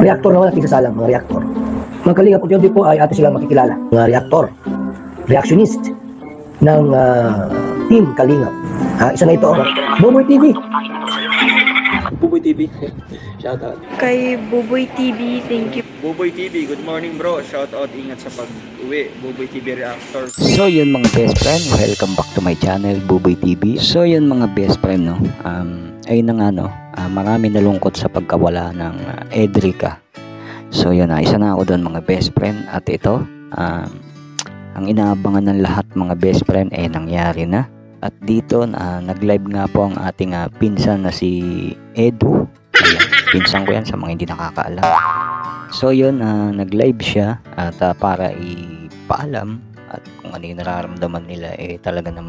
reactor naman at isasalang mga reactor. Mga kalingap, unti-unti po ay atin silang makikilala. Mga reactor, reactionist ng Team Kalingap. Isa na ito, Buboy TV. Buboy TV. Shout out. Kay Buboy TV, thank you. Buboy TV, good morning bro. Shout out, ingat sa pag-uwi. Buboy TV Reactor. So yun mga best friend, welcome back to my channel, Buboy TV. So yun mga best friend, no. Ayun na nga, no. Marami nalungkot sa pagkawala ng Edrica. So yun, isa na ako doon mga best friend. At ito, ang inaabangan ng lahat mga best friend ay nangyari na. At dito nag-live nga po ang ating pinsan na si Edu. Ayan, pinsan ko yan sa mga hindi nakakaalam. So yun, nag-live siya at para ipaalam at kung ano yung nararamdaman nila talagang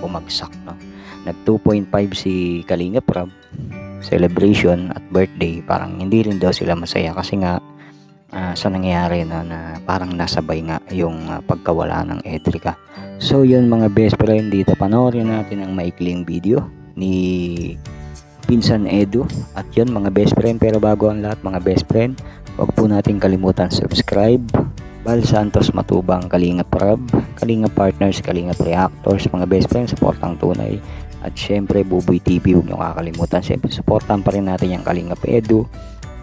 bumagsak, no? Nag 2.5 si Kalinga Prab celebration at birthday. Parang hindi rin daw sila masaya kasi nga sa nangyayari na parang nasabay nga yung pagkawala ng Edrica. So yun mga best friend, dito panoorin natin ang maikling video ni Pinsan Edu. At yun mga best friend, pero bago ang lahat mga best friend, huwag po natin kalimutan subscribe. Bal Santos Matubang, Kalinga Prab, Kalinga Partners, Kalinga Reactors, mga best friend, supportang tunay. At syempre Buboy TV, huwag nyo kakalimutan, syempre supportan pa rin natin yung Kalinga Edu,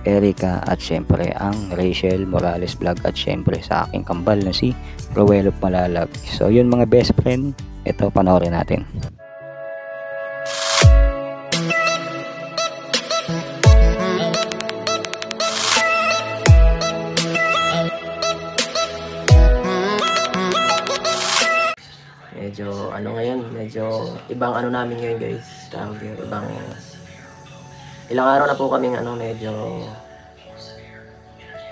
Erica, at syempre ang Rachel Morales Vlog, at syempre sa aking kambal na si Rowelo Malalag. So yun mga best friend, ito panoorin natin. Medyo medyo ibang namin ngayon guys. Ibang ilang araw na po kaming medyo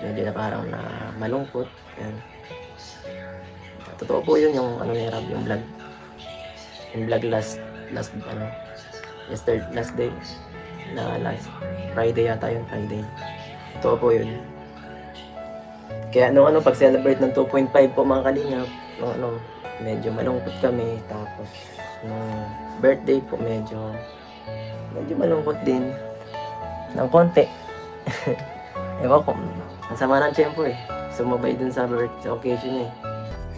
na parang na malungkot. Yan. Totoo po yun yung ni Rab, yung vlog. Yung vlog last day na last Friday yata yun, Friday. Totoo po yun. Kaya pag celebrate ng 2.5 po mga kalingap, medyo malungkot kami. Tapos nung birthday po medyo malungkot din ng konti. Ewan ko, ang sama ng tiyempo sumabay dun sa birthday occasion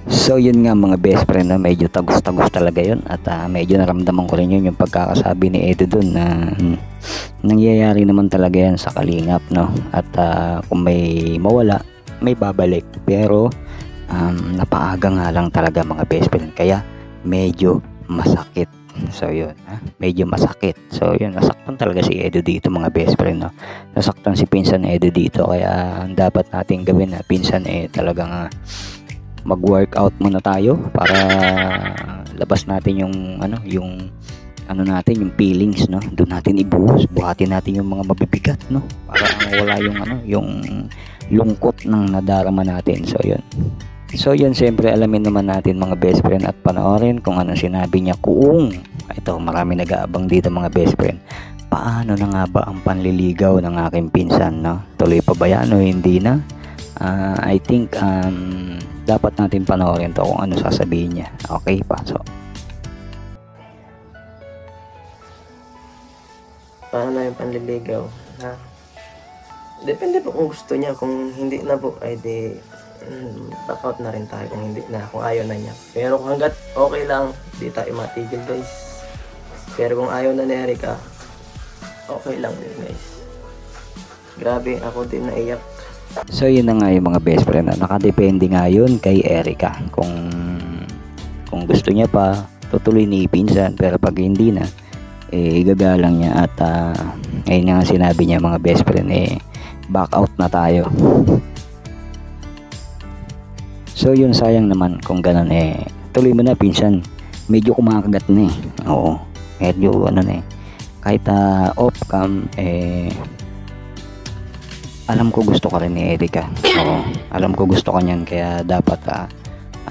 So yun nga mga best friend, medyo tagus-tagus talaga yun. At medyo naramdaman ko rin yun yung pagkakasabi ni Edu dun na nangyayari naman talaga yan sa Kalingap, no? At kung may mawala, may babalik. Pero napaaga nga lang talaga mga best friend, kaya medyo masakit. So yun, medyo masakit. So yun, nasaktan talaga si Edu dito mga best friend, no? Nasaktan si Pinsan Edu dito, kaya ang dapat natin gawin na Pinsan talagang mag-workout muna tayo para labas natin yung natin, yung feelings, no? Doon natin buhatin natin yung mga mabibigat, no? Para wala yung lungkot ng nadarama natin. So yun, siyempre alamin naman natin mga best friend at panoorin kung ano sinabi niya kung ito, marami nag-aabang dito mga best friend. Paano na nga ba ang panliligaw ng aking pinsan, no? Tuloy pa ba yan o hindi na? I think dapat natin panoorin to kung ano sasabihin niya. Okay, pasok. Paano na yung panliligaw? Depende po kung gusto niya. Kung hindi na po, ay di back out na rin tayo kung hindi na, kung ayaw na niya. Pero kung hanggat okay lang, di tayo matigil guys. Pero kung ayaw na ni Erica, okay lang din guys. Grabe, ako din naiyak. So yun na nga yung mga best friend, nakadepende nga yun kay Erica. Kung gusto niya pa, tutuloy ni Pinsan. Pero pag hindi na, igagalang niya. At ayun nga sinabi niya mga best friend, back out na tayo. So yun, sayang naman kung ganun, tuloy mo na Pinsan. Medyo kumakagat na Oo, medyo kahit off cam, alam ko gusto ka rin ni Erica. Oo, alam ko gusto ka niyan, kaya dapat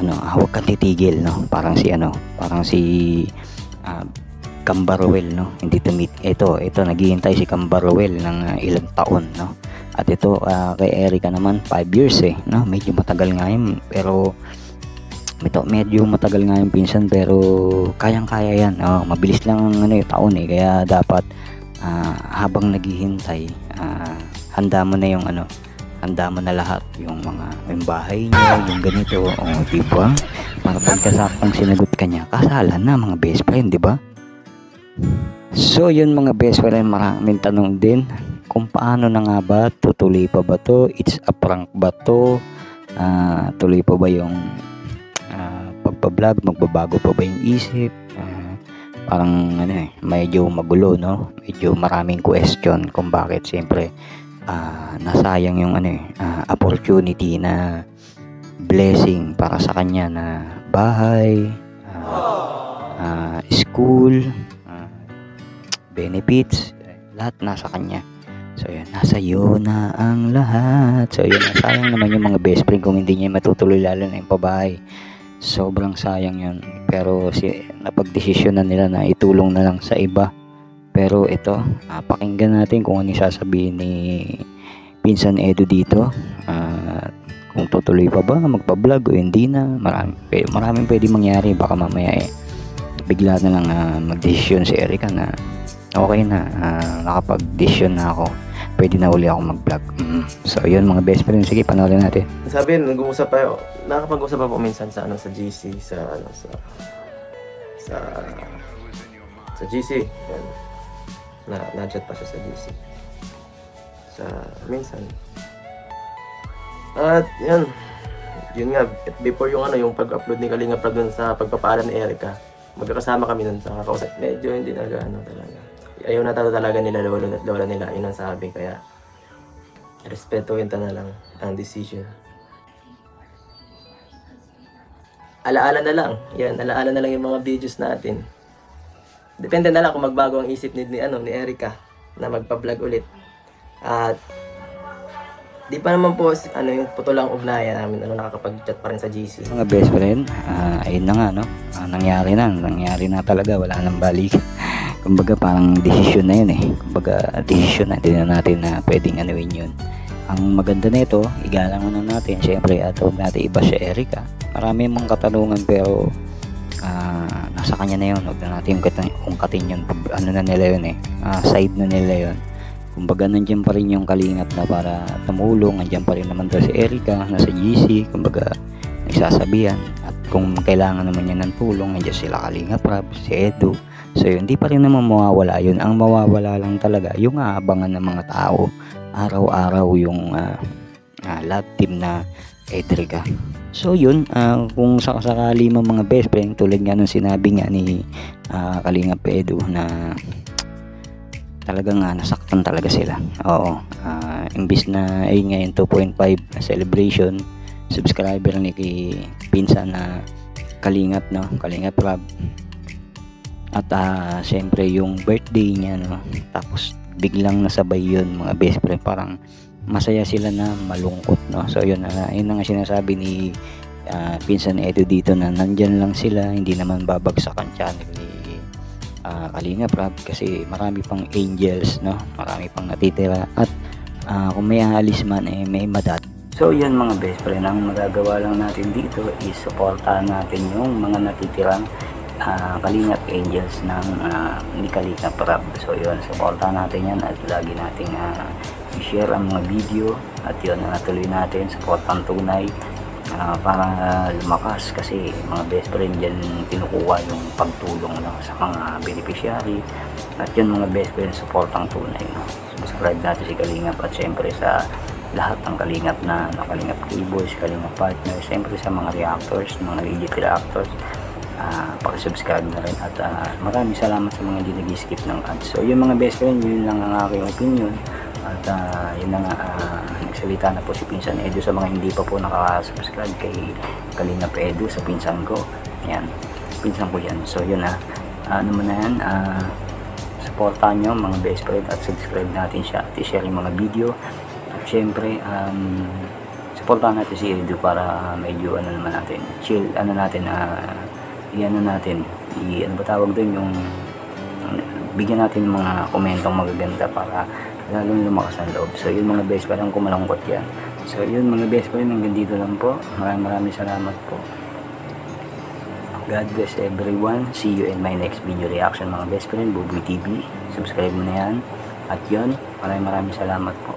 huwag kang titigil, no? Parang si Cambaruel, no? Hindi tumit. Ito naghihintay si Cambaruel ng ilang taon, no? At ito kay Erica naman 5 years no? Medyo matagal nga yun, pero medyo matagal nga yung pinsan, pero kayang-kaya yan. Mabilis lang ang yung taon kaya dapat habang naghihintay, handa mo na yung ano, handa mo na lahat, yung mga yung bahay niyo, yung ganito, o di ba? Para pagkasaktang sinagot ka niya, kasalan na mga best friend, di ba? So yun mga best friend, maraming tanong din kung paano na nga ba, tutuloy pa ba to, it's a prank ba to, tuloy pa ba yung pagpa-vlog, magbabago pa ba yung isip. Parang ano medyo magulo, no, medyo maraming question kung bakit. Siyempre nasayang yung opportunity na blessing para sa kanya na bahay, school, benefits, lahat nasa kanya. So yun, nasa iyo na ang lahat. So yun, sayang naman yung mga best friend kung hindi niya matutuloy, lalo na yung pabahay. Sobrang sayang yun. Pero napagdesisyon na nila na itulong na lang sa iba. Pero ito, pakinggan natin kung ano yung sasabihin ni Pinsan Edu dito. Kung tutuloy pa ba magpa-vlog o hindi na. Maraming pwede mangyari. Baka mamaya bigla na lang magdesisyon si Erica na okay na, nakapag-decision na ako, pwede na uli ako mag-vlog. So yun mga best friend, sige panoorin natin. Sabi, nag-uusap tayo, nakakapag-usap pa po minsan sa GC, sa GC. Yan. Na-chat pa siya sa GC. Minsan. At yun nga, before yung pag-upload ni Kalinga Prab dun sa pagpapaalam ni Erica, magkakasama kami nun sa kakausap. Medyo hindi na talaga. Ayaw na talaga nila lola nila, yun ang sabi. Kaya respetuhin na lang ang decision. Alaala na lang. Yan, alaala na lang yung mga videos natin. Depende na lang kung magbago ang isip ni Erica na magpa-vlog ulit. At di pa naman po yung putulang ugnayan namin, nakakapag-chat pa rin sa GC. Mga best friend, ayun na nga, no? Nangyari na talaga, wala nang balik. Kumbaga parang desisyon na yun Kumbaga desisyon na, hindi na natin na pwedeng anuin yun. Ang maganda nito, igalang na natin syempre, at huwag natin iba si Erica. Marami mong katanungan pero nasa kanya na yun. Huwag na natin ungkatin yun. Ano na nila yun side na nila yun. Kumbaga nandiyan pa rin yung Kalingap na para tumulong. Nandiyan pa rin naman daw si Erica, nasa GC. Kumbaga nagsasabihan. At kung kailangan naman niya ng tulong, nandiyan sila Kalingap Prab, si Edu. So yun, di pa rin naman mawawala yun. Ang mawawala lang talaga yung aabangan ng mga tao araw-araw yung love team na Edrica. So yun, kung sakasakali mga best friend, tulad nga nung sinabi nga ni Kalingap Edu na talagang nasaktan talaga sila. Oo, imbis na ngayon 2.5 na celebration subscriber ni Pinsan na Kalingap, no, Kalingap Prab. At syempre yung birthday niya, no, tapos biglang nasabay yun mga best friend, parang masaya sila na malungkot, no. So yun, yun na nga sinasabi ni Pinsan Edu dito na nandyan lang sila, hindi naman babagsak ang channel ni Kalingap Prab kasi marami pang angels, no, marami pang natitira, at kung may aalis man may madat. So yun mga best friend, ang magagawa lang natin dito is supportahan natin yung mga natitirang Kalingap Angels ng ni Kalingap Prab. So yun, supportahan natin yan at lagi nating i-share ang mga video, at yun, natuloy natin supportan tunay para lumakas, kasi mga best friend dyan kinukuha yung pagtulong sa mga beneficiary. At yun mga best friend, supportang tunay, no? Subscribe natin si Kalingap, at syempre sa lahat ng Kalingap na Kalingap K-Boys, Kalingap Partners, syempre sa mga reactors, mga legit reactors, pakisubscribe na rin. At maraming salamat sa mga hindi nag-skip ng ads. So yun mga best friend, yun lang ang aking opinion. At yun na nga, nagsalita na po si Pinsan Edu sa mga hindi pa po nakasubscribe kay Kalingap Edu, sa pinsan ko. Yan, pinsan ko yan. So yun ano mo na yan, supportan nyo mga best friend, at subscribe natin siya, at i-share yung mga video. At syempre supportan natin si Edu para medyo naman natin chill, natin ano ba tawag doon, yung bigyan natin ng mga komentong magaganda para lalong lumakas ang loob. So yun mga best friend, kung malungkot yan. So yun mga best friend, hanggang dito lang po. Maraming salamat po. God bless everyone. See you in my next video reaction mga best friend. Buboy TV, subscribe mo na yan. At yun, maraming salamat po.